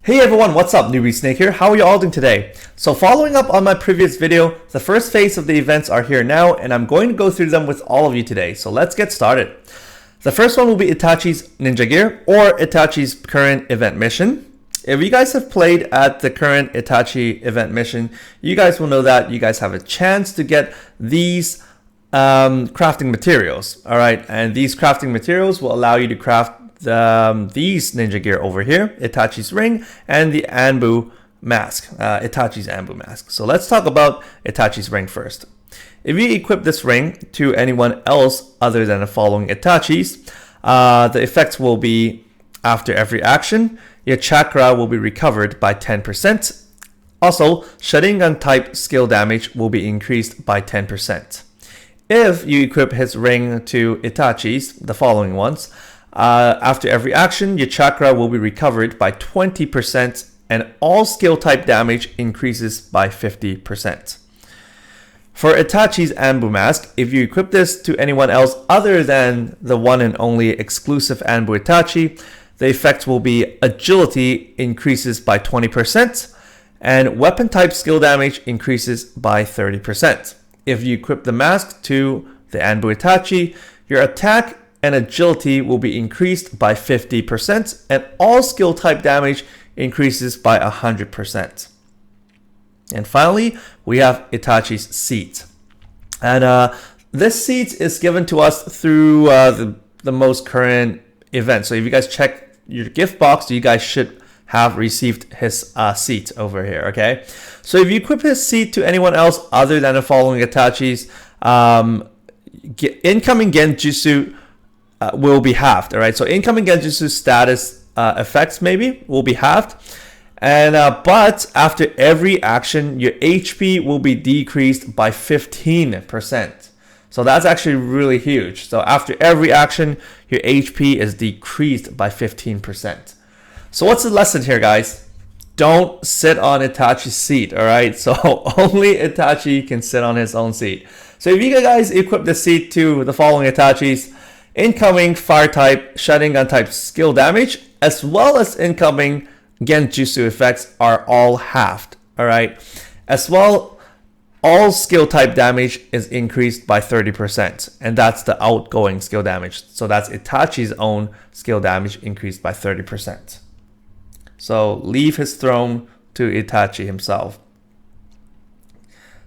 Hey everyone, what's up? Newbie Snake here. How are you all doing today? So following up on my previous video, the first phase of the events are here now, and I'm going to go through them with all of you today. So let's get started. The first one will be Itachi's Ninja Gear or Itachi's current event mission. If you guys have played at the current Itachi event mission, you guys will know that you guys have a chance to get these crafting materials. All right, and these crafting materials will allow you to craft these ninja gear over here, Itachi's ring and the Anbu mask, Itachi's Anbu mask. So let's talk about Itachi's ring first. If you equip this ring to anyone else other than the following Itachi's, the effects will be after every action, your chakra will be recovered by 10%. Also, Sharingan type skill damage will be increased by 10%. If you equip his ring to Itachi's, the following ones, after every action, your chakra will be recovered by 20% and all skill type damage increases by 50%. For Itachi's Anbu mask, if you equip this to anyone else other than the one and only exclusive Anbu Itachi, the effect will be agility increases by 20% and weapon type skill damage increases by 30%. If you equip the mask to the Anbu Itachi, your attack and agility will be increased by 50% and all skill type damage increases by 100%. And finally, we have Itachi's seat. And this seat is given to us through the most current event. So if you guys check your gift box, you guys should have received his seat over here, okay? So if you equip his seat to anyone else other than the following Itachi's, incoming Genjutsu will be halved. All right, so incoming Genjutsu status effects maybe will be halved, and but after every action, your HP will be decreased by 15%. So that's actually really huge. So after every action, your HP is decreased by 15%. So what's the lesson here, guys? Don't sit on Itachi's seat. All right, so only Itachi can sit on his own seat. So if you guys equip the seat to the following Itachi's, incoming fire type, Sharingan type skill damage, as well as incoming Genjutsu effects are all halved. All right. As well, all skill type damage is increased by 30%. And that's the outgoing skill damage. So that's Itachi's own skill damage increased by 30%. So leave his throne to Itachi himself.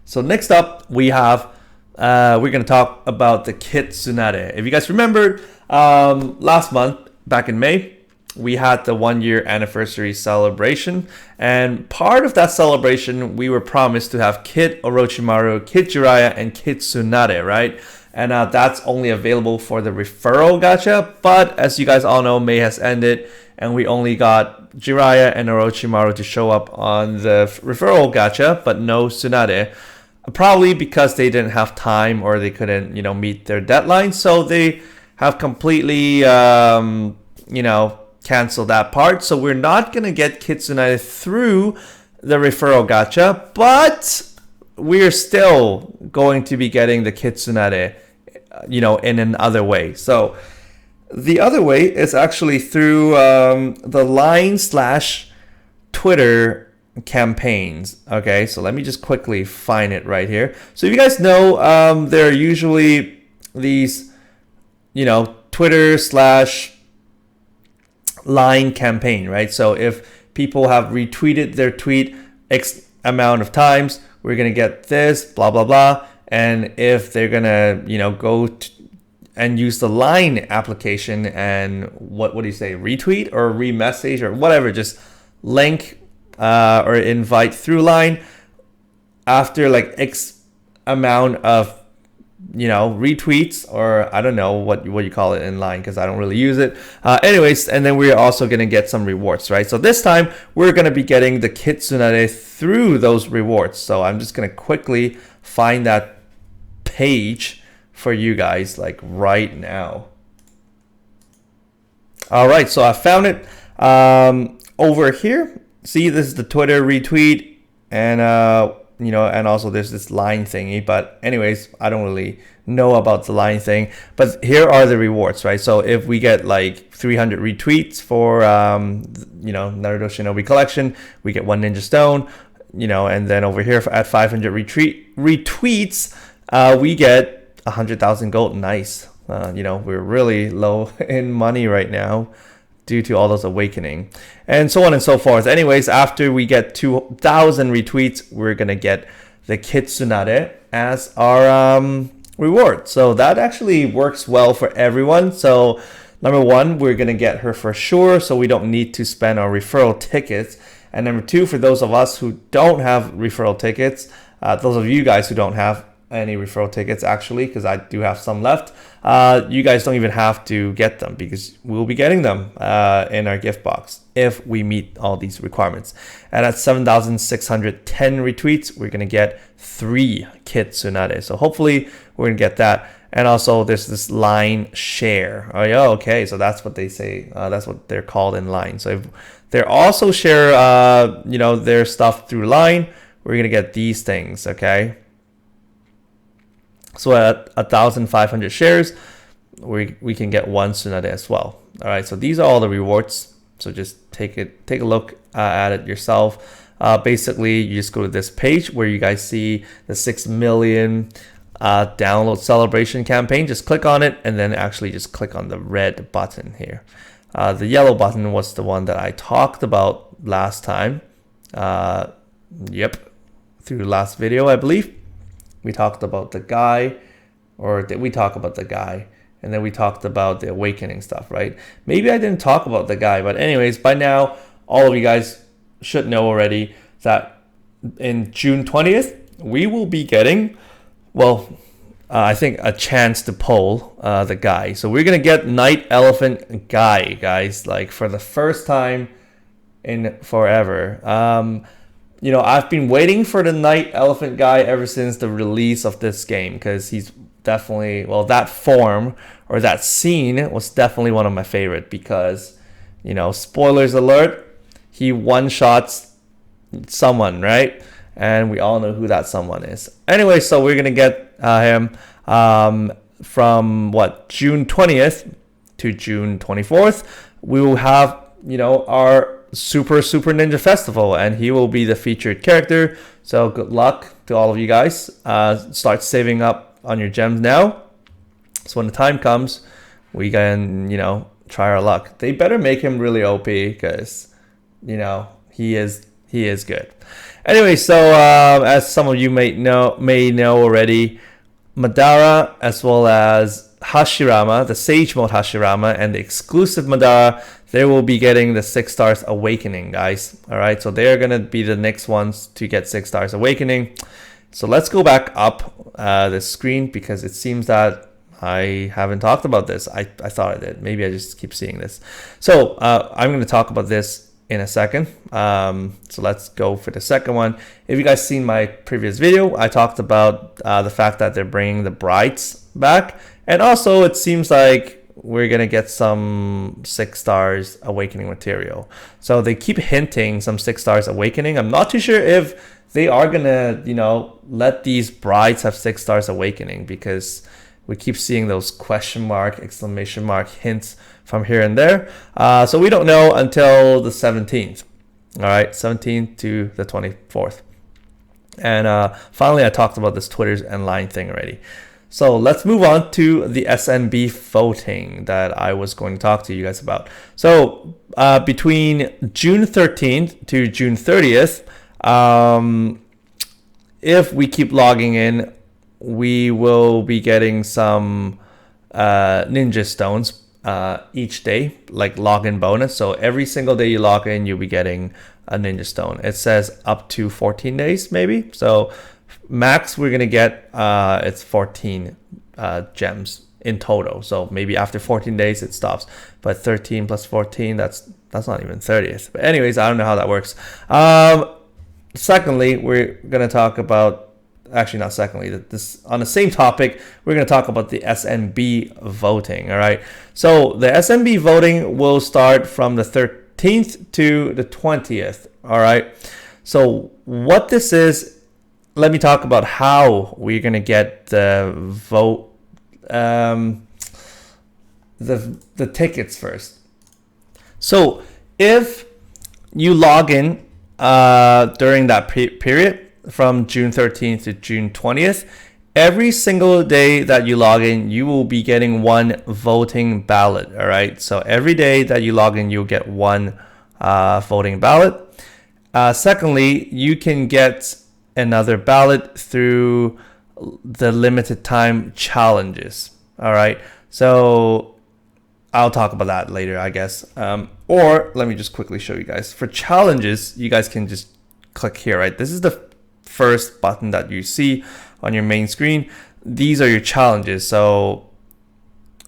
So next up, we have we're going to talk about the Kitsunade. If you guys remember, last month, back in May, we had the 1-year anniversary celebration. And part of that celebration, we were promised to have Kid Orochimaru, Kid Jiraiya, and Kitsunade, right? And that's only available for the referral gacha. But as you guys all know, May has ended, and we only got Jiraiya and Orochimaru to show up on the referral gacha, but no Tsunade. Probably because they didn't have time or they couldn't, meet their deadline. So they have completely, canceled that part. So we're not going to get Kitsunade through the referral gacha, but we're still going to be getting the Kitsunade, in another way. So the other way is actually through the Line/Twitter campaigns. Okay, so let me just quickly find it right here. So you guys know there are usually these Twitter/line campaign, right? So if people have retweeted their tweet X amount of times, we're gonna get this, blah blah blah. And if they're gonna go and use the Line application and what do you say, retweet or remessage or whatever, just link or invite through Line after like X amount of retweets, or I don't know what you call it in Line because I don't really use it. Anyways, and then we're also gonna get some rewards, right? So this time we're gonna be getting the Kitsunade through those rewards. So I'm just gonna quickly find that page for you guys like right now. All right, so I found it over here. See, this is the Twitter retweet, and you know, and also there's this line thingy. But anyways, I don't really know about the line thing. But here are the rewards, right? So if we get like 300 retweets for, you know, Naruto Shinobi collection, we get 1 ninja stone, you know, and then over here at 500 retweets, we get 100,000 gold. Nice. You know, we're really low in money right now due to all those awakening and so on and so forth. Anyways, after we get 2,000 retweets, we're gonna get the Kitsun as our reward. So that actually works well for everyone. So number one, we're gonna get her for sure, so we don't need to spend our referral tickets. And number two, for those of us who don't have referral tickets, those of you guys who don't have any referral tickets, actually, because I do have some left, you guys don't even have to get them because we'll be getting them in our gift box if we meet all these requirements. And at 7,610 retweets, we're gonna get 3 Kitsunade. So hopefully we're gonna get that. And also there's this line share. Oh yeah, okay, so that's what they say. That's what they're called in line. So if they also share, you know, their stuff through line, we're gonna get these things. Okay. So at 1,500 shares, we can get 1 Tsunade as well. All right, so these are all the rewards. So just take a look at it yourself. Basically, you just go to this page where you guys see the 6 million download celebration campaign. Just click on it and then actually just click on the red button here. The yellow button was the one that I talked about last time. Yep, through the last video, I believe. We talked about the guy, or did we talk about the guy? And then we talked about the awakening stuff, right? Maybe I didn't talk about the guy, but anyways, by now, all of you guys should know already that in June 20th, we will be getting, well, I think a chance to pull the guy. So we're gonna get Night Elephant Guy, guys, like for the first time in forever. You know, I've been waiting for the Night Elephant Guy ever since the release of this game, because he's definitely, well, that form or that scene was definitely one of my favorite, because, you know, spoilers alert, he one-shots someone, right? And we all know who that someone is. Anyway, so we're gonna get him from what, June 20th to June 24th. We will have, you know, our Super Ninja Festival, and he will be the featured character. So good luck to all of you guys. Start saving up on your gems now, so when the time comes, we can, you know, try our luck. They better make him really OP, because, you know, he is good. Anyway, so as some of you may know already, Madara as well as Hashirama, the Sage Mode Hashirama, and the exclusive Madara, they will be getting the 6 stars awakening, guys. All right, so they're gonna be the next ones to get 6 stars awakening. So let's go back up the screen, because it seems that I haven't talked about this. I thought I did. Maybe I just keep seeing this. So I'm gonna talk about this in a second. So let's go for the second one. If you guys seen my previous video, I talked about the fact that they're bringing the brides back, and also it seems like we're gonna get some 6 stars awakening material. So they keep hinting some 6 stars awakening. I'm not too sure if they are gonna, you know, let these brides have 6 stars awakening, because we keep seeing those question mark, exclamation mark hints from here and there. So we don't know until the 17th. All right, 17th to the 24th. And finally, I talked about this Twitters and line thing already. So let's move on to the SNB voting that I was going to talk to you guys about. So between June 13th to June 30th, if we keep logging in, we will be getting some ninja stones each day, like login bonus. So every single day you log in, you'll be getting a ninja stone. It says up to 14 days, maybe. So max we're gonna get it's 14 gems in total. So maybe after 14 days it stops, but 13 plus 14, that's not even 30th. But anyways, I don't know how that works. Secondly, we're gonna talk about, actually not secondly, this on the same topic, we're going to talk about the SNB voting. All right, so the SNB voting will start from the 13th to the 20th. All right, so what this is let me talk about how we're gonna get the vote, the tickets first. So if you log in during that period from June 13th to June 20th, every single day that you log in, you will be getting one voting ballot. All right. So every day that you log in, you'll get one voting ballot. Secondly, you can get another ballot through the limited time challenges. All right. So I'll talk about that later, I guess. Or let me just quickly show you guys. For challenges, you guys can just click here, right? This is the first button that you see on your main screen. These are your challenges. So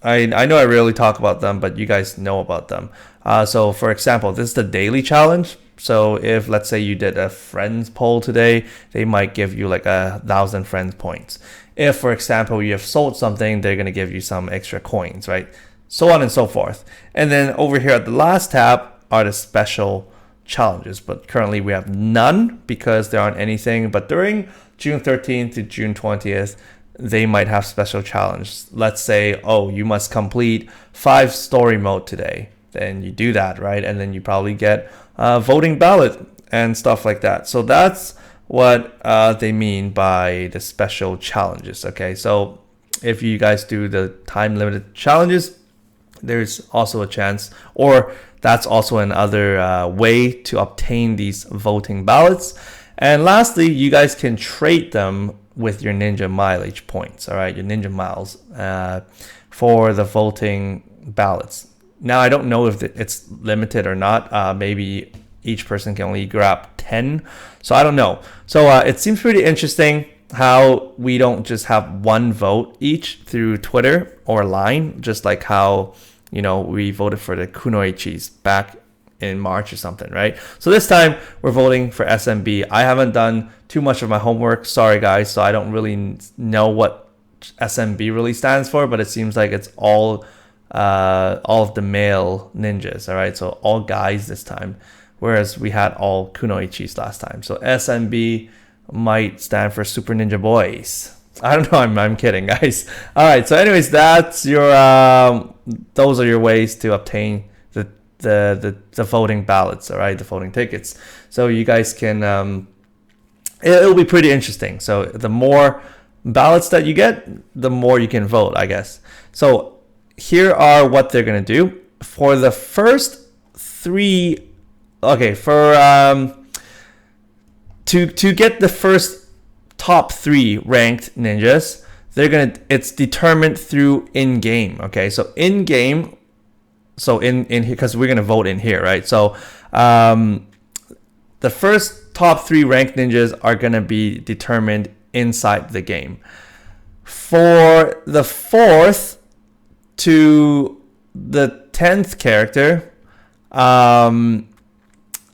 I know I rarely talk about them, but you guys know about them. So for example, this is the daily challenge. So if, let's say, you did a friends poll today, they might give you like 1,000 friends points. If, for example, you have sold something, they're going to give you some extra coins, right? So on and so forth. And then over here at the last tab are the special challenges, but currently we have none because there aren't anything. But during June 13th to June 20th, they might have special challenges. Let's say, oh, you must complete 5 story mode today. Then you do that, right? And then you probably get a voting ballot and stuff like that. So that's what they mean by the special challenges. Okay, so if you guys do the time limited challenges, there's also a chance, or that's also another way to obtain these voting ballots. And lastly, you guys can trade them with your ninja mileage points, all right, your ninja miles for the voting ballots. Now, I don't know if it's limited or not. Maybe each person can only grab 10. So I don't know. So it seems pretty interesting how we don't just have one vote each through Twitter or Line, just like how, you know, we voted for the kunoichis back in March or something, right? So this time we're voting for SMB. I haven't done too much of my homework. Sorry, guys. So I don't really know what SMB really stands for, but it seems like it's all of the male ninjas. All right. So all guys this time, whereas we had all kunoichis last time. So SMB might stand for Super Ninja Boys. I don't know. I'm kidding, guys. All right. So anyways, that's your those are your ways to obtain the voting ballots. All right, the voting tickets. So you guys can it'll be pretty interesting. So the more ballots that you get, the more you can vote, I guess. So here are what they're gonna do for the first 3. Okay, for to get the first top 3 ranked ninjas, it's determined through in-game. Okay, so in-game, so in here, because we're gonna vote in here, right? So the first top 3 ranked ninjas are gonna be determined inside the game. For the 4th to the 10th character,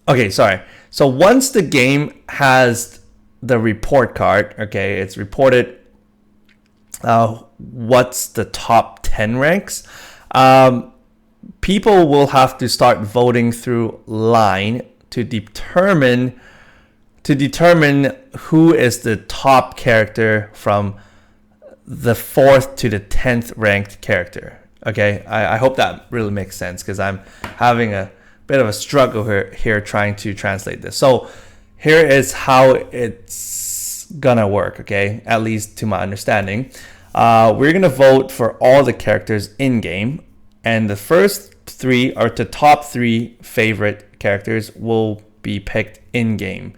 okay, sorry. So once the game has the report card, okay, it's reported what's the top 10 ranks. People will have to start voting through Line to determine who is the top character from the 4th to the 10th ranked character. Okay, I hope that really makes sense, because I'm having a bit of a struggle here trying to translate this. So here is how it's gonna work, okay, at least to my understanding. We're gonna vote for all the characters in game, and the first 3 or the top 3 favorite characters will be picked in game.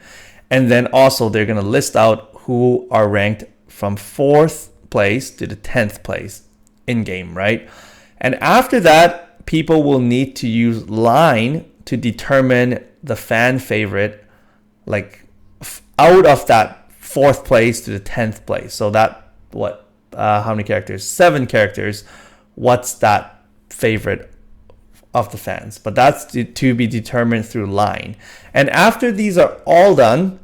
And then also they're gonna list out who are ranked from 4th place to the 10th place in game, right? And after that, people will need to use Line to determine the fan favorite, like out of that 4th place to the 10th place. So that, how many characters? 7 characters. What's that favorite of the fans? But that's to be determined through Line. And after these are all done,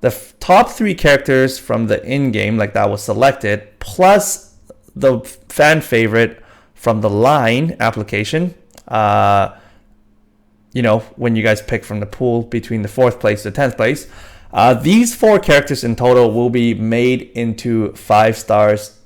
the top 3 characters from the in-game, like that was selected, plus the fan favorite from the Line application, you know, when you guys pick from the pool between the 4th place to 10th place, These 4 characters in total will be made into 5 stars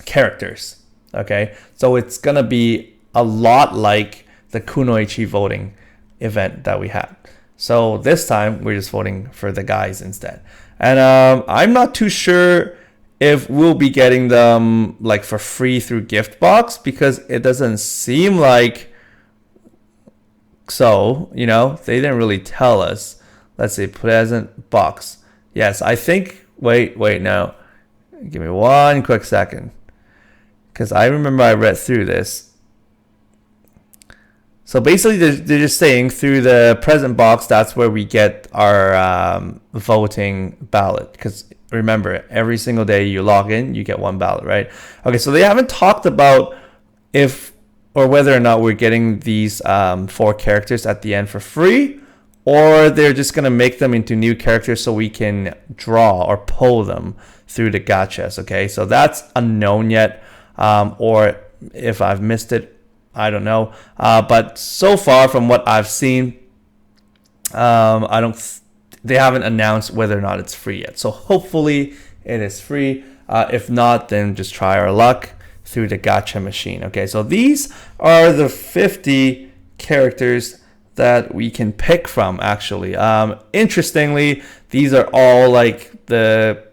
characters. Okay, so it's gonna be a lot like the Kunoichi voting event that we had. So this time we're just voting for the guys instead. And I'm not too sure if we'll be getting them like for free through gift box, because it doesn't seem like so, you know, they didn't really tell us. Let's see, present box. Yes, I think, wait, no. Give me one quick second, because I remember I read through this. So basically, they're just saying through the present box, that's where we get our voting ballot. Because remember, every single day you log in, you get 1 ballot, right? Okay, so they haven't talked about if or whether or not we're getting these 4 characters at the end for free, or they're just going to make them into new characters so we can draw or pull them through the gachas, okay? So that's unknown yet, or if I've missed it, I don't know. But so far from what I've seen, they haven't announced whether or not it's free yet. So hopefully it is free. If not, then just try our luck through the gacha machine. Okay, so these are the 50 characters that we can pick from, actually. Interestingly, these are all like the,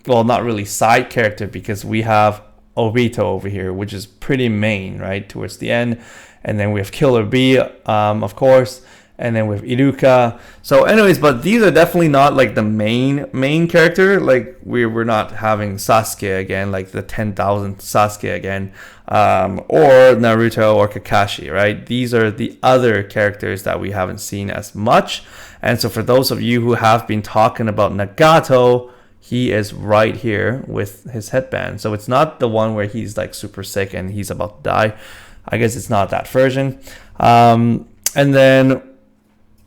well, not really side character, because we have Obito over here, which is pretty main, right, towards the end. And then we have Killer B, of course. And then we have Iruka. So anyways, but these are definitely not like the main character. Like we're not having Sasuke again, like the 10,000 Sasuke again, or Naruto or Kakashi, right? These are the other characters that we haven't seen as much. And so for those of you who have been talking about Nagato, he is right here with his headband. So it's not the one where he's like super sick and he's about to die. I guess it's not that version. And then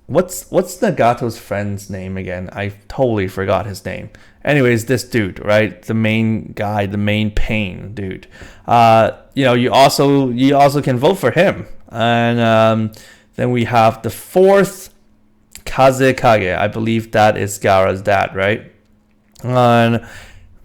what's Nagato's friend's name again? I totally forgot his name. Anyways, this dude, right? The main guy, the main pain dude. You know, you also can vote for him. And then we have the 4th Kazekage. I believe that is Gaara's dad, right? And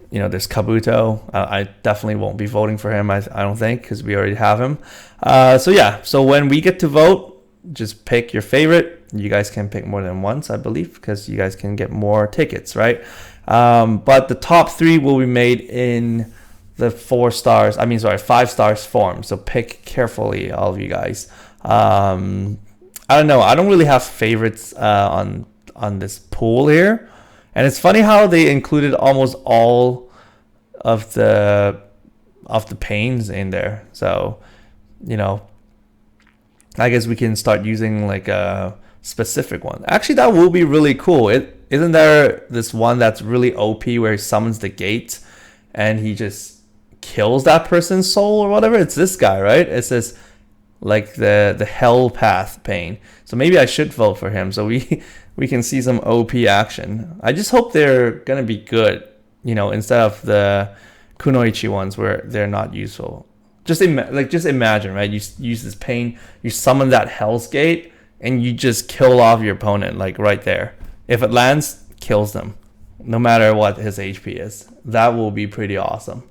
you know, there's Kabuto. I definitely won't be voting for him, I don't think, because we already have him. So yeah, so when we get to vote, just pick your favorite. You guys can pick more than once, I believe, because you guys can get more tickets, right? But the top 3 will be made in the 5 stars form. So pick carefully, all of you guys. I don't know. I don't really have favorites on this pool here. And it's funny how they included almost all of the pains in there. So, you know, I guess we can start using like a specific one. Actually, that will be really cool. Isn't there this one that's really OP where he summons the gate and he just kills that person's soul or whatever? It's this guy, right? It says like the hell path pain. So maybe I should vote for him so we can see some OP action. I just hope they're gonna be good, you know, instead of the Kunoichi ones where they're not useful. Just imagine, right? You use this pain, you summon that Hell's Gate, and you just kill off your opponent, like right there. If it lands, kills them, no matter what his HP is. That will be pretty awesome.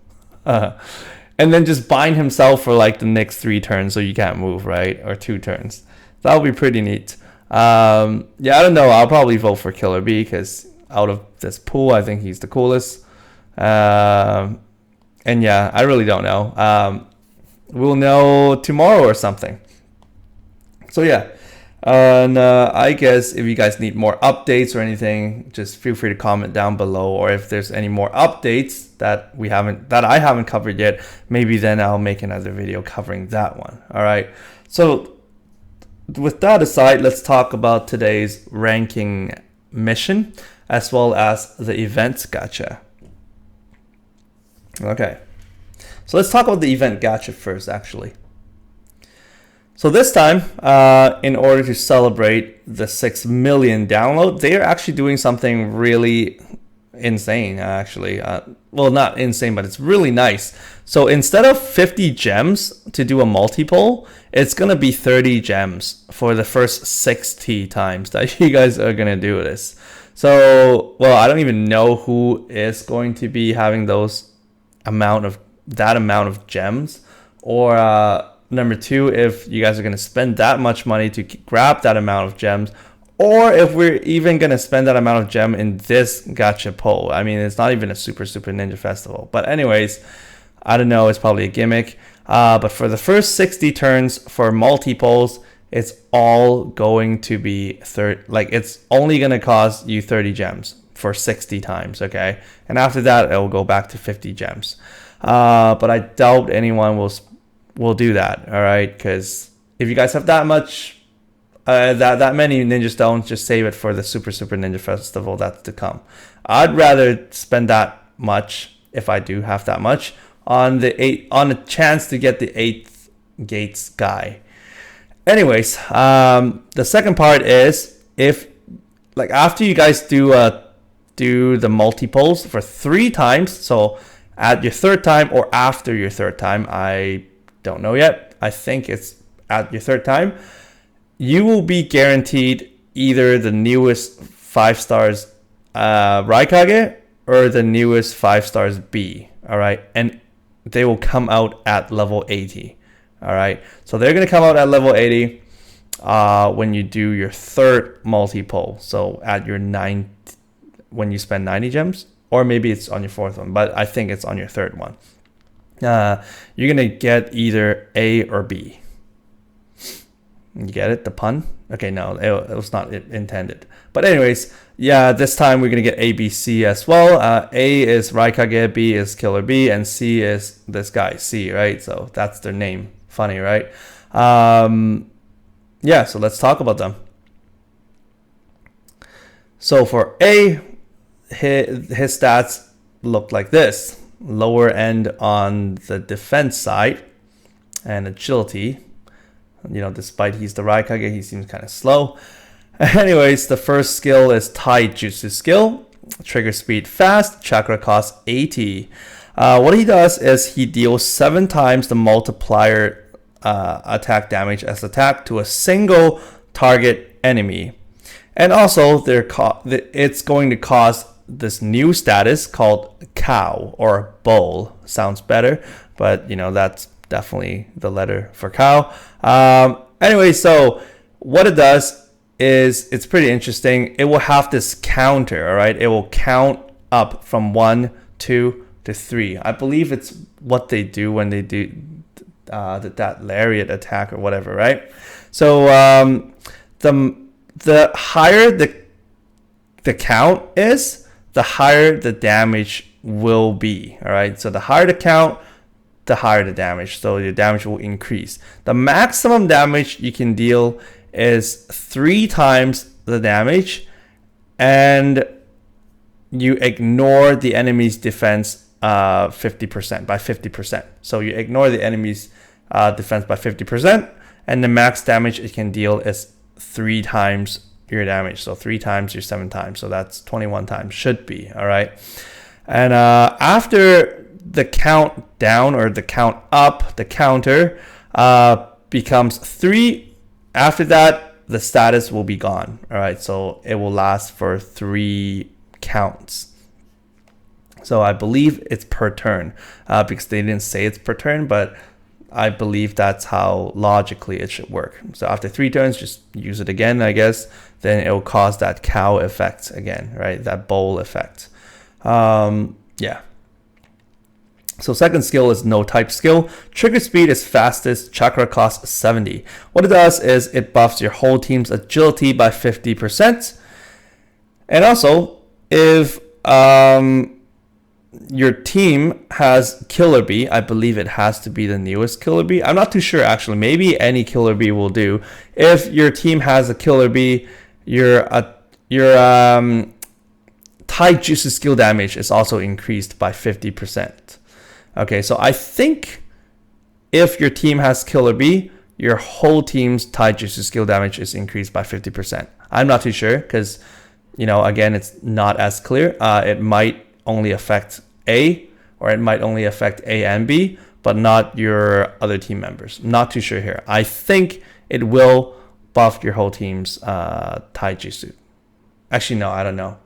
And then just bind himself for like the next 3 turns so you can't move, right? Or 2 turns. That would be pretty neat. Yeah, I don't know. I'll probably vote for Killer B because out of this pool, I think he's the coolest. And yeah, I really don't know. We'll know tomorrow or something. So yeah, and I guess if you guys need more updates or anything, just feel free to comment down below. Or if there's any more updates that I haven't covered yet, maybe then I'll make another video covering that one. All right. So with that aside, let's talk about today's ranking mission as well as the events gacha. Okay. So let's talk about the event gacha first, actually. So this time, in order to celebrate the 6 million download, they are actually doing something really insane, actually. Well, not insane, but it's really nice. So instead of 50 gems to do a multi-pull, it's going to be 30 gems for the first 60 times that you guys are going to do this. So, well, I don't even know who is going to be having that amount of gems. Or number two, if you guys are going to spend that much money to grab that amount of gems, or if we're even going to spend that amount of gem in this gacha pull. I mean, it's not even a Super Ninja Festival. But anyways, I don't know. It's probably a gimmick. But for the first 60 turns for multi-pulls, it's all going to be it's only going to cost you 30 gems for 60 times, okay? And after that, it will go back to 50 gems. But I doubt anyone will do that, all right? Because if you guys have that much... that many ninja stones, just save it for the Super Ninja Festival that's to come. I'd rather spend that much, if I do have that much, on a chance to get the 8th gates guy. Anyways, the second part is after you guys do the multi-pulls for 3 times, so at your 3rd time or after your 3rd time, I don't know yet. I think it's at your 3rd time. You will be guaranteed either the newest 5 stars Raikage or the newest 5 stars B, all right? And they will come out at level 80, all right? So they're going to come out at level 80 when you do your 3rd multi-pull. So at your 9th, when you spend 90 gems, or maybe it's on your 4th one, but I think it's on your 3rd one. You're going to get either A or B. You get it? The pun? Okay, no, it was not intended. But anyways, yeah, this time we're going to get A, B, C as well. A is Raikage, B is Killer B, and C is this guy, C, right? So that's their name. Funny, right? Yeah, so let's talk about them. So for A, his stats look like this. Lower end on the defense side and agility. You know, despite he's the Raikage, he seems kind of slow. Anyways, the first skill is Taijutsu skill. Trigger speed fast, chakra cost 80. What he does is he deals 7 times the multiplier attack damage as attack to a single target enemy. And also, it's going to cause this new status called cow or bowl. Sounds better, but you know, that's definitely the letter for cow. Anyway, so what it does is it's pretty interesting. It will have this counter, all right? It will count up from 1, 2 to 3. I believe it's what they do when they do that lariat attack or whatever, right? So the higher the count is, the higher the damage will be, all right? So the higher the count, the higher the damage, so your damage will increase. The maximum damage you can deal is 3 times the damage, and you ignore the enemy's defense 50% by 50%. So you ignore the enemy's defense by 50%, and the max damage it can deal is 3 times your damage. So 3 times your 7 times. So that's 21 times should be, all right? And after the count down or the count up, the counter becomes 3. After that, the status will be gone. All right, so it will last for 3 counts. So I believe it's per turn because they didn't say it's per turn, but I believe that's how logically it should work. So after 3 turns, just use it again, I guess. Then it will cause that cow effect again, right? That bowl effect. Yeah. So second skill is no type skill. Trigger speed is fastest, chakra cost 70. What it does is it buffs your whole team's agility by 50%. And also, if your team has Killer Bee, I believe it has to be the newest Killer Bee. I'm not too sure actually. Maybe any Killer Bee will do. If your team has a Killer Bee, your Taijutsu skill damage is also increased by 50%. Okay, so I think if your team has Killer Bee, your whole team's Taijutsu skill damage is increased by 50%. I'm not too sure because you know, again, it's not as clear. It might only affect A, or it might only affect A and B, but not your other team members. Not too sure here. I think it will buff your whole team's taijutsu. Actually, no, I don't know.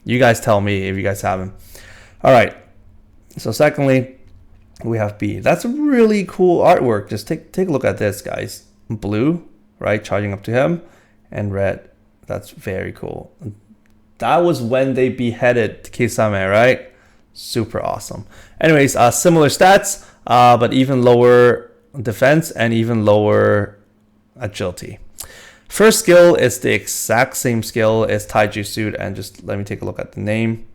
You guys tell me if you guys have him. All right. So secondly, we have B. That's really cool artwork. Just take a look at this, guys. Blue, right, charging up to him, and red. That's very cool. That was when they beheaded Kisame, right? Super awesome. Anyways, similar stats, but even lower defense and even lower agility. First skill is the exact same skill as taijutsu, and just let me take a look at the name.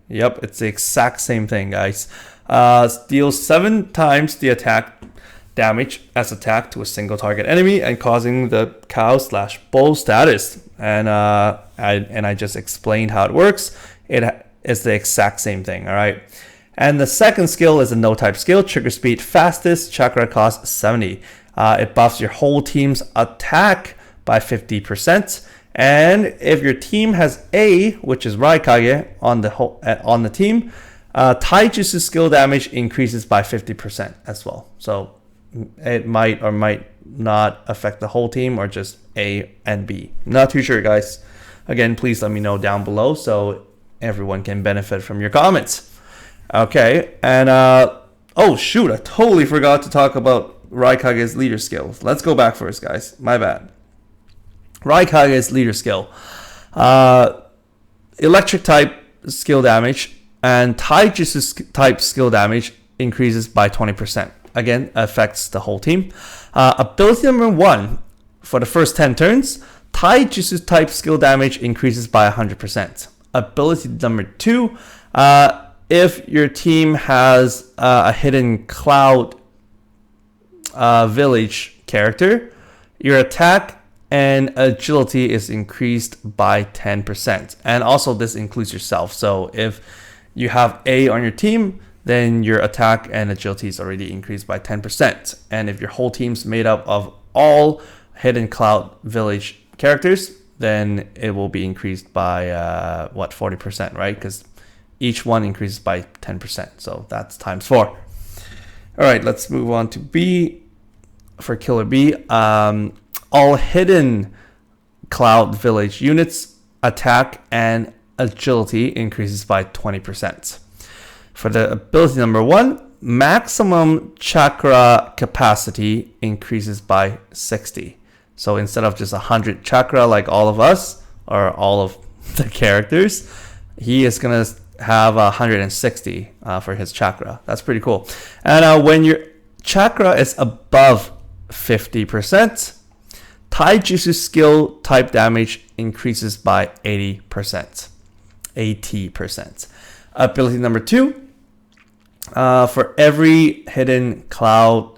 Yep, it's the exact same thing, guys. Deals 7 times the attack damage as attack to a single target enemy and causing the cow/bull status. And I just explained how it works. It is the exact same thing, all right? And the second skill is a no-type skill, trigger speed fastest, chakra cost 70. It buffs your whole team's attack by 50%. And if your team has A, which is Raikage, on the team, taijutsu skill damage increases by 50% as well. So it might or might not affect the whole team, or just A and B. Not too sure, guys. Again, please let me know down below so everyone can benefit from your comments. Okay, and oh shoot, I totally forgot to talk about Raikage's leader skills. Let's go back first, guys. My bad. Raikage's leader skill. Electric type skill damage and taijutsu type skill damage increases by 20%. Again, affects the whole team. Ability number 1, for the first 10 turns, taijutsu type skill damage increases by 100%. Ability number 2, if your team has a hidden cloud village character, your attack and agility is increased by 10%. And also this includes yourself. So if you have A on your team, then your attack and agility is already increased by 10%. And if your whole team's made up of all hidden cloud village characters, then it will be increased by 40%, right? Because each one increases by 10%. So that's times 4. All right, let's move on to B. For Killer B, all hidden cloud village units attack and agility increases by 20%. For the ability number 1, maximum chakra capacity increases by 60. So instead of just 100 chakra like all of us or all of the characters, he is going to have 160 for his chakra. That's pretty cool. And when your chakra is above 50%, taijutsu skill type damage increases by 80%. 80%. Ability number 2, for every hidden cloud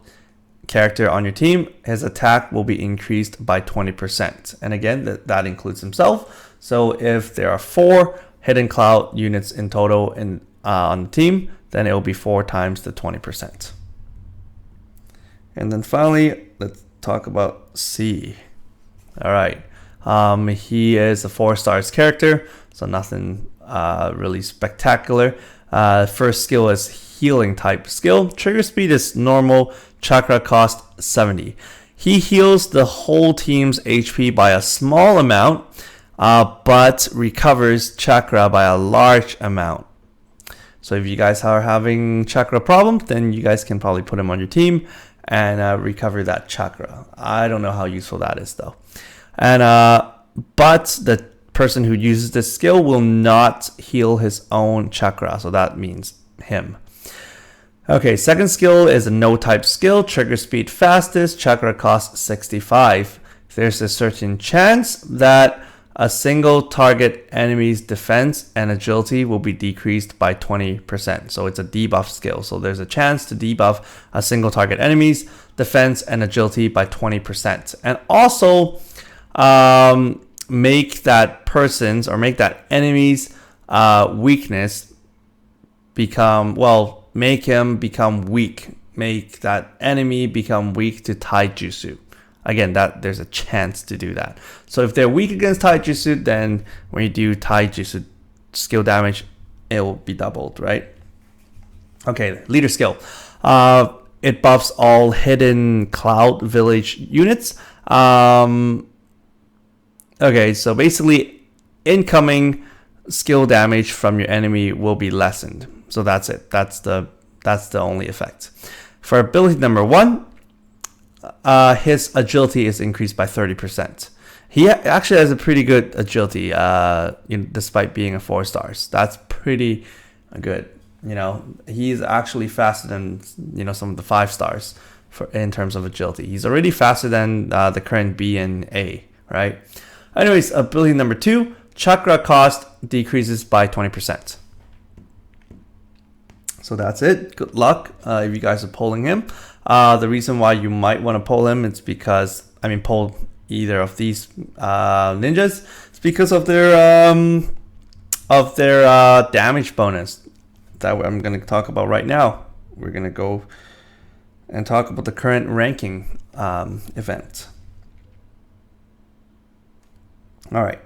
character on your team, his attack will be increased by 20%. And again, that includes himself. So if there are 4 hidden cloud units in total on the team, then it will be 4 times the 20%. And then finally, let's talk about C. All right. He is a 4-stars character, so nothing really spectacular. First skill is healing type skill. Trigger speed is normal. Chakra cost 70. He heals the whole team's HP by a small amount, but recovers chakra by a large amount. So if you guys are having chakra problems, then you guys can probably put him on your team and recover that chakra. I don't know how useful that is though. And but the person who uses this skill will not heal his own chakra, so that means him. Okay, second skill is a no-type skill. Trigger speed fastest, chakra cost 65. There's a certain chance that a single target enemy's defense and agility will be decreased by 20%. So it's a debuff skill. So there's a chance to debuff a single target enemy's defense and agility by 20%. And also make that person's or make that enemy's weakness become, well, make him become weak. Make that enemy become weak to taijutsu. Again, that there's a chance to do that. So if they're weak against taijutsu, then when you do taijutsu skill damage, it will be doubled, right? Okay, leader skill. It buffs all hidden cloud village units. Okay, so basically incoming skill damage from your enemy will be lessened. So that's it. That's the only effect. For ability number 1, his agility is increased by 30%. He actually has a pretty good agility, despite being a 4 stars. That's pretty good. He's actually faster than some of the 5 stars in terms of agility. He's already faster than the current B and A, right? Anyways, ability number 2, chakra cost decreases by 20%. So that's it. Good luck if you guys are pulling him. The reason why you might want to pull him is because, pull either of these ninjas. It's because of their damage bonus that I'm going to talk about right now. We're going to go and talk about the current ranking event. All right.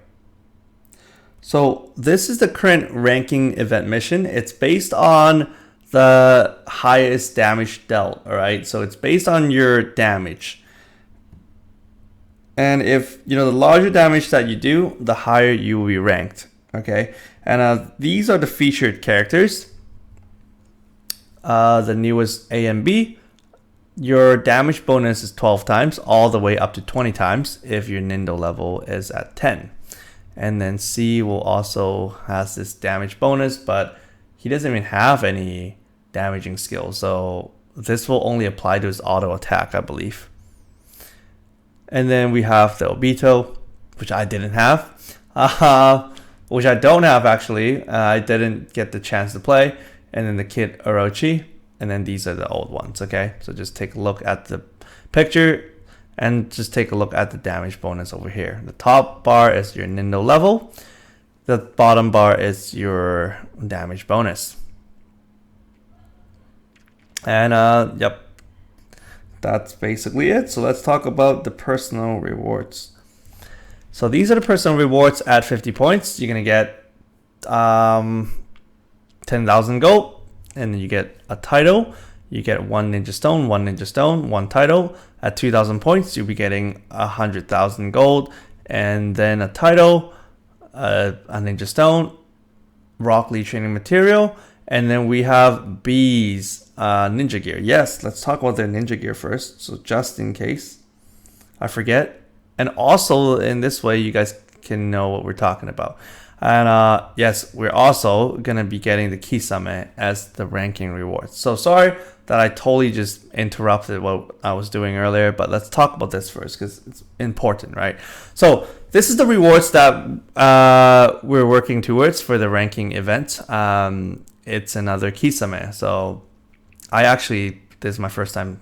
So this is the current ranking event mission. It's based on the highest damage dealt, all right? So it's based on your damage. And if, the larger damage that you do, the higher you will be ranked, okay? And these are the featured characters. The newest A and B. Your damage bonus is 12 times, all the way up to 20 times if your Nindo level is at 10. And then C will also has this damage bonus, but he doesn't even have any damaging skill. So this will only apply to his auto attack, I believe. And then we have the Obito, which I didn't have. Which I don't have, actually. I didn't get the chance to play. And then the Kid Orochi. And then these are the old ones, okay? So just take a look at the picture and just take a look at the damage bonus over here. The top bar is your Nindo level. The bottom bar is your damage bonus. And yep, that's basically it. So let's talk about the personal rewards. So these are the personal rewards at 50 points. You're gonna get 10,000 gold, and then you get a title. You get 1 ninja stone, 1 title. At 2,000 points, you'll be getting 100,000 gold, and then a title, a ninja stone, Rock Lee training material, and then we have B's ninja gear. Yes, let's talk about their ninja gear first. So just in case I forget, and also in this way, you guys can know what we're talking about. And yes, we're also gonna be getting the Kisame as the ranking reward. So sorry that I totally just interrupted what I was doing earlier, but let's talk about this first because it's important, right? So this is the rewards that we're working towards for the ranking event. It's another Kisame. So this is my first time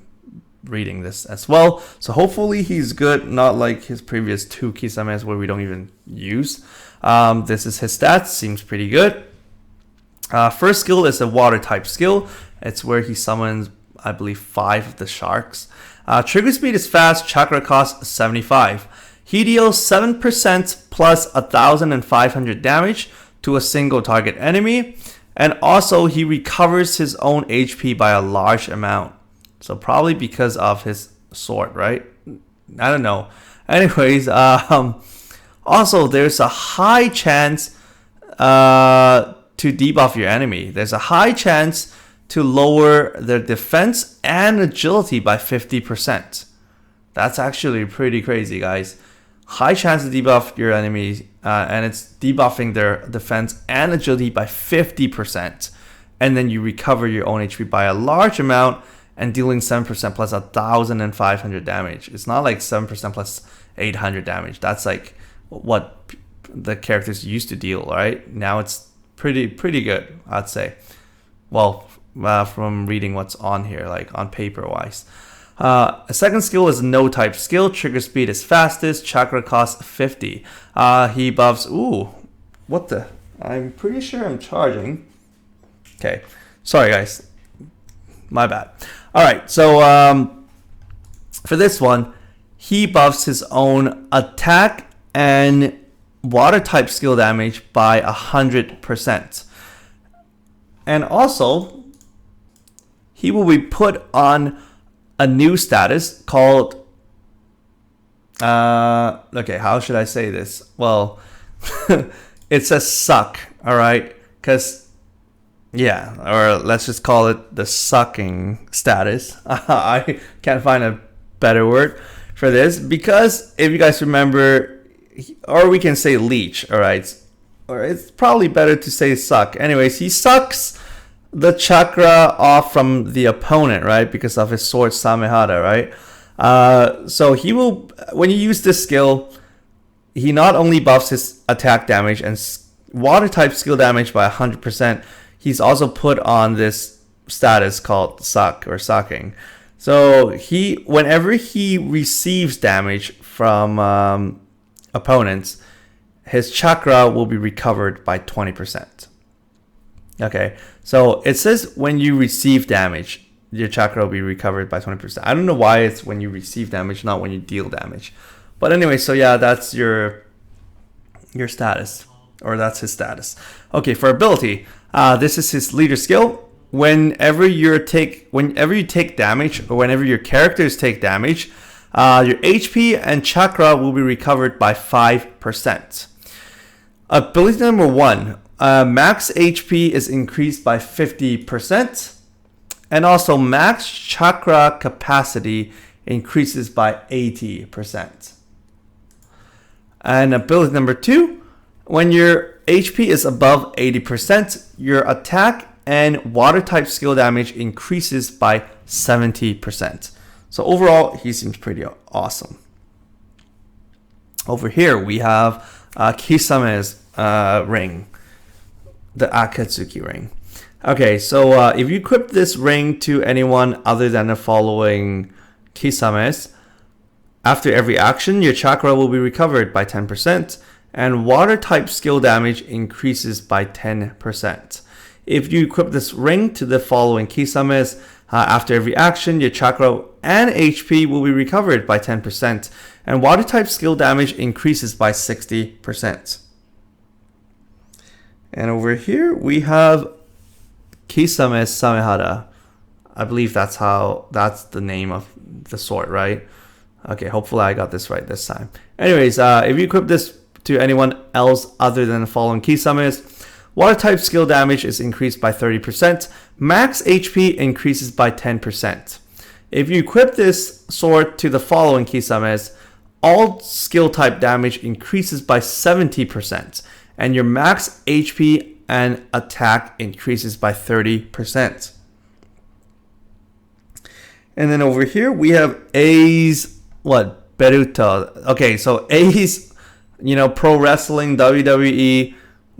reading this as well. So hopefully he's good, not like his previous 2 Kisames where we don't even use. This is his stats, seems pretty good. First skill is a water type skill. It's where he summons, I believe, 5 of the sharks. Trigger speed is fast, chakra cost 75. He deals 7% plus 1,500 damage to a single target enemy. And also he recovers his own HP by a large amount. So probably because of his sword, right? I don't know. Anyways, also there's a high chance to debuff your enemy. There's a high chance to lower their defense and agility by 50%. That's actually pretty crazy, guys. High chance to debuff your enemies, and it's debuffing their defense and agility by 50%. And then you recover your own HP by a large amount and dealing 7% plus 1,500 damage. It's not like 7% plus 800 damage. That's like what the characters used to deal, right? Now it's pretty good, I'd say. Well, from reading what's on here, like on paper wise. A second skill is no type skill. Trigger speed is fastest. Chakra cost 50. He buffs. Ooh, what the? I'm pretty sure I'm charging. Okay, sorry guys, my bad. All right, so for this one, he buffs his own attack and water type skill damage by 100%. And also, he will be put on a new status called, okay, how should I say this? Well, it says suck, all right? Because, yeah, or let's just call it the sucking status. I can't find a better word for this, because if you guys remember, or we can say leech, all right? Or it's probably better to say suck. Anyways, he sucks the chakra off from the opponent, right? Because of his sword Samehada, right? So he will, when you use this skill, he not only buffs his attack damage and water type skill damage by 100%, he's also put on this status called suck or sucking. So whenever he receives damage from opponents, his chakra will be recovered by 20%. Okay, so it says when you receive damage, your chakra will be recovered by 20%. I don't know why it's when you receive damage, not when you deal damage. But anyway, so yeah, that's your status, or that's his status. Okay, for ability, this is his leader skill. Whenever you take damage, or whenever your characters take damage, your HP and chakra will be recovered by 5%. Ability number 1, max HP is increased by 50%, and also max chakra capacity increases by 80%. And ability number 2, when your HP is above 80%, your attack and water type skill damage increases by 70%. So overall, he seems pretty awesome. Over here, we have Kisame's ring, the Akatsuki ring. Okay, so if you equip this ring to anyone other than the following Kisames, after every action, your chakra will be recovered by 10%, and water type skill damage increases by 10%. If you equip this ring to the following Kisames, after every action, your chakra and HP will be recovered by 10%, and water type skill damage increases by 60%. And over here, we have Kisame's Samehada. I believe that's the name of the sword, right? Okay, hopefully I got this right this time. Anyways, if you equip this to anyone else other than the following Kisames, water type skill damage is increased by 30%. Max HP increases by 10%. If you equip this sword to the following Kisames, all skill type damage increases by 70%. And your max HP and attack increases by 30%. And then over here, we have A's, Beruto. Okay, so A's, pro wrestling WWE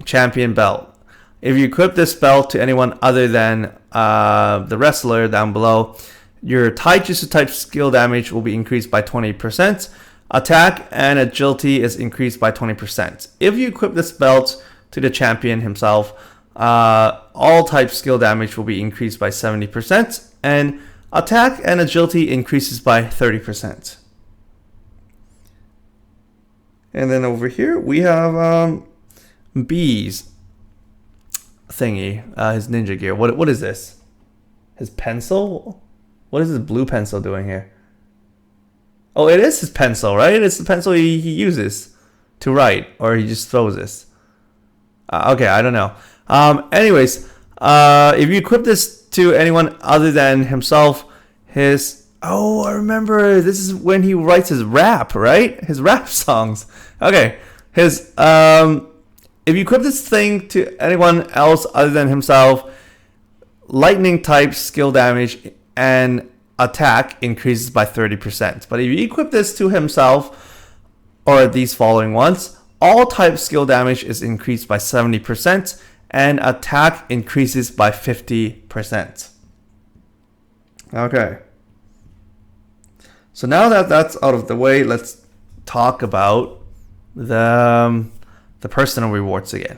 champion belt. If you equip this belt to anyone other than the wrestler down below, your taijutsu type skill damage will be increased by 20%. Attack and agility is increased by 20%. If you equip this belt to the champion himself, all type skill damage will be increased by 70%, and attack and agility increases by 30%. And then over here we have B's thingy, his ninja gear. What is this? His pencil? What is this blue pencil doing here? Oh, it is his pencil, right? It's the pencil he uses to write, or he just throws this. Okay, I don't know. Anyways, if you equip this to anyone other than himself, I remember, this is when he writes his rap, right? His rap songs. Okay, if you equip this thing to anyone else other than himself, lightning type skill damage and attack increases by 30%. But if you equip this to himself, or these following ones, all type skill damage is increased by 70%, and attack increases by 50%. Okay. So now that that's out of the way, let's talk about the personal rewards again.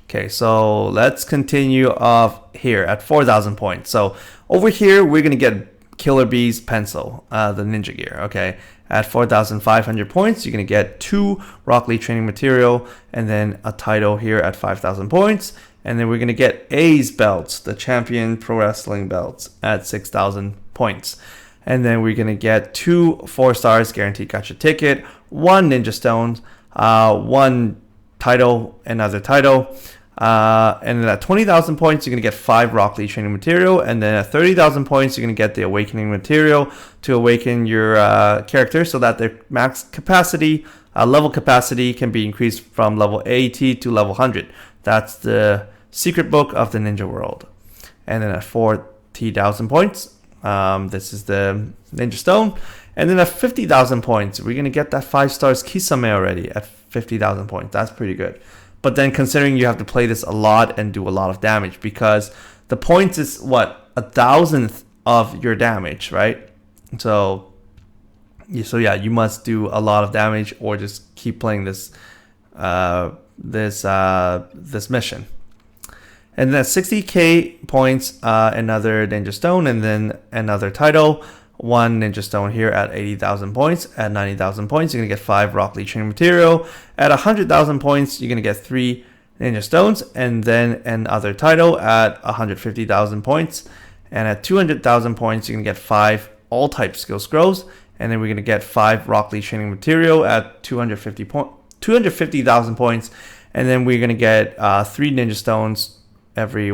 Okay, so let's continue off here at 4,000 points. So over here, we're going to get Killer Bee's pencil, the ninja gear, okay? At 4,500 points, you're going to get 2 Rock Lee training material and then a title here at 5,000 points. And then we're going to get A's belts, the champion pro wrestling belts at 6,000 points. And then we're going to get 2 4 stars guaranteed gacha ticket, 1 ninja stones, 1 title, another title. And then at 20,000 points, you're going to get 5 Rock Lee training material. And then at 30,000 points, you're going to get the awakening material to awaken your character so that their max capacity, level capacity can be increased from level 80 to level 100. That's the secret book of the ninja world. And then at 40,000 points, this is the ninja stone. And then at 50,000 points, we're going to get that 5 stars Kisame already at 50,000 points. That's pretty good. But then considering you have to play this a lot and do a lot of damage, because the points is what, 1,000th of your damage, right? So yeah, you must do a lot of damage or just keep playing this this mission. And then 60k points, another ninja stone, and then another title. 1 ninja stone here at 80,000 points. At 90,000 points, you're going to get 5 Rock Lee training material. At 100,000 points, you're going to get 3 ninja stones, and then another title at 150,000 points. And at 200,000 points, you're going to get 5 all type skill scrolls. And then we're going to get 5 Rock Lee training material at 250,000 points. And then we're going to get 3 ninja stones every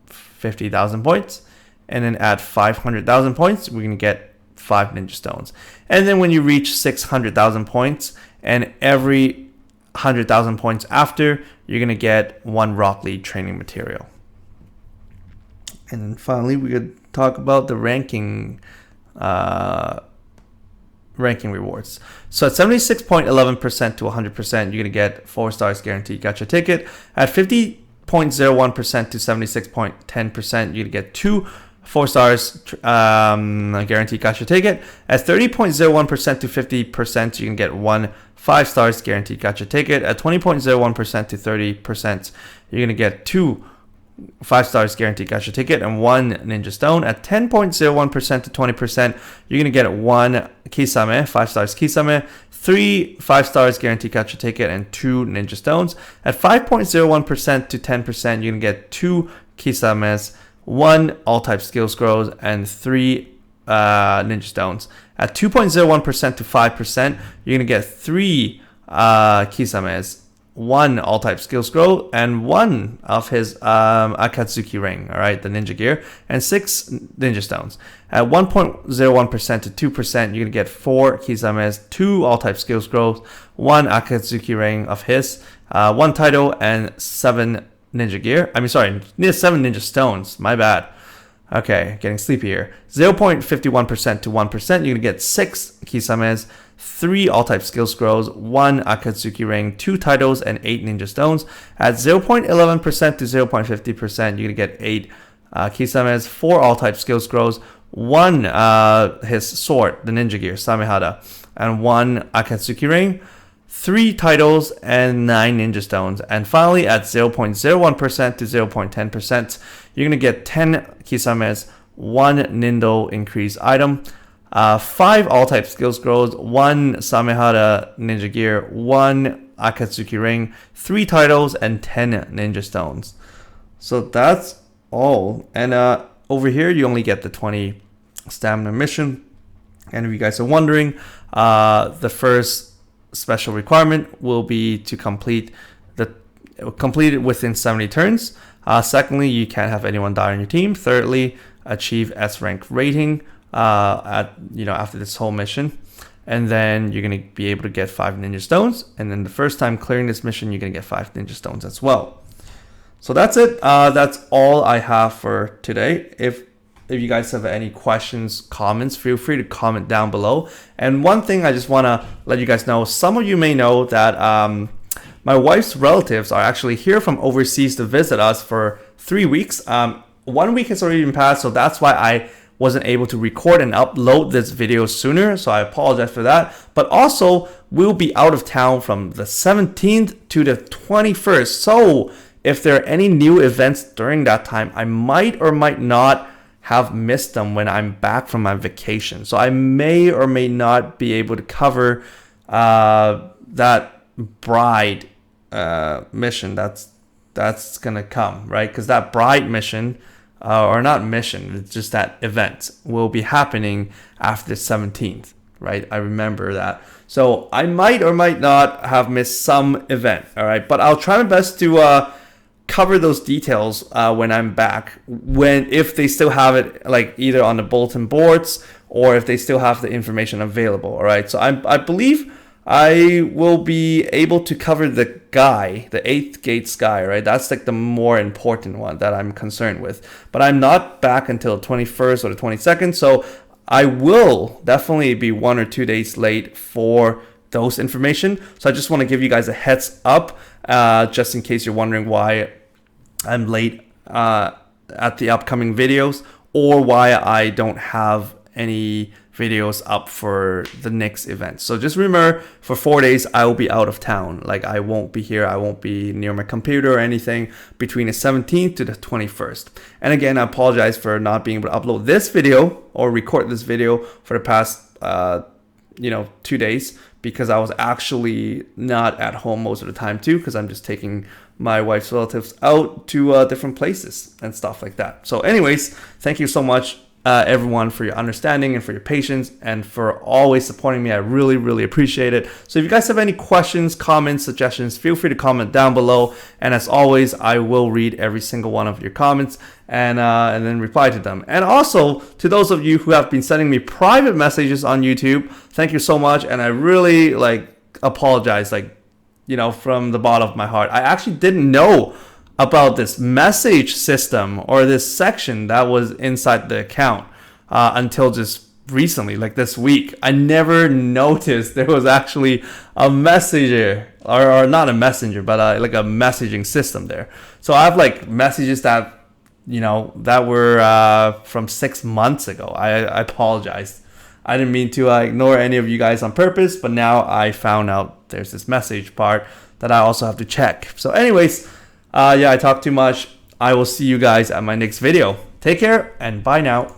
50,000 points. And then at 500,000 points, we're going to get 5 ninja stones. And then when you reach 600,000 points, and every 100,000 points after, you're going to get 1 Rock Lee training material. And then finally, we could talk about the ranking rewards. So at 76.11% to 100%, you're going to get 4 stars guaranteed gacha ticket. At 50.01% to 76.10%, you're going to get 2 4 stars guaranteed gacha ticket. At 30.01% to 50%, you can get 1 5 stars guaranteed gacha ticket. At 20.01% to 30%, you're going to get 2 5 stars guaranteed gacha ticket and 1 ninja stone. At 10.01% to 20%, you're going to get 1 Kisame, 5 stars Kisame, 3 5 stars guaranteed gacha ticket, and 2 ninja stones. At 5.01% to 10%, you're going to get 2 Kisames, 1 all type skill scrolls, and 3 ninja stones. At 2.01% to 5%, you're going to get 3 Kisames, 1 all type skill scroll, and 1 of his Akatsuki ring, all right, the ninja gear, and 6 ninja stones. At 1.01% to 2%, you're going to get 4 Kisames, 2 all type skill scrolls, 1 Akatsuki ring of his, 1 title, and 7 ninja gear. 7 ninja stones. My bad. Okay, getting sleepy here. 0.51% to 1%, you're going to get 6 Kisames, 3 all-type skill scrolls, 1 Akatsuki ring, 2 titles, and 8 ninja stones. At 0.11% to 0.50%, you're going to get 8 Kisames, 4 all-type skill scrolls, 1 his sword, the ninja gear, Samehada, and 1 Akatsuki ring, 3 titles, and 9 ninja stones. And finally, at 0.01% to 0.10%, you're going to get 10 Kisames, 1 Nindo increase item, 5 all-type skill scrolls, 1 Samehada ninja gear, 1 Akatsuki ring, 3 titles, and 10 ninja stones. So that's all. And over here, you only get the 20 stamina mission. And if you guys are wondering, the first special requirement will be to complete it within 70 turns. Secondly, you can't have anyone die on your team. Thirdly, achieve S rank rating after this whole mission, and then you're going to be able to get 5 ninja stones. And then the first time clearing this mission, you're going to get 5 ninja stones as well. So that's it. That's all I have for today. If you guys have any questions, comments, feel free to comment down below. And one thing I just want to let you guys know, some of you may know that my wife's relatives are actually here from overseas to visit us for 3 weeks. 1 week has already been passed, so that's why I wasn't able to record and upload this video sooner, so I apologize for that. But also, we'll be out of town from the 17th to the 21st. So if there are any new events during that time, I might or might not have missed them when I'm back from my vacation. So I may or may not be able to cover that bride mission that's gonna come, right? Because that bride mission, or not mission, it's just that event will be happening after the 17th, right? I remember that. So I might or might not have missed some event, all right? But I'll try my best to cover those details when I'm back, if they still have it, like either on the bulletin boards or if they still have the information available, all right? So I believe I will be able to cover the 8th gate guy, right? That's like the more important one that I'm concerned with. But I'm not back until the 21st or the 22nd, so I will definitely be 1 or 2 days late for those information. So I just want to give you guys a heads up, just in case you're wondering why I'm late at the upcoming videos, or why I don't have any videos up for the next event. So just remember, for 4 days I will be out of town. Like, I won't be here, I won't be near my computer or anything between the 17th to the 21st. And again, I apologize for not being able to upload this video or record this video for the past 2 days, because I was actually not at home most of the time too, because I'm just taking my wife's relatives out to different places and stuff like that. So anyways, thank you so much everyone for your understanding and for your patience and for always supporting me. I really, really appreciate it. So if you guys have any questions, comments, suggestions, feel free to comment down below. And as always, I will read every single one of your comments and then reply to them. And also, to those of you who have been sending me private messages on YouTube, thank you so much. And I really apologize, from the bottom of my heart. I actually didn't know about this message system or this section that was inside the account until just recently, like this week. I never noticed there was actually a messenger, or not a messenger, but like a messaging system there. So I have messages that that were from 6 months ago. I apologize. I didn't mean to ignore any of you guys on purpose, but now I found out there's this message part that I also have to check. So anyways, I talked too much. I will see you guys at my next video. Take care and bye now.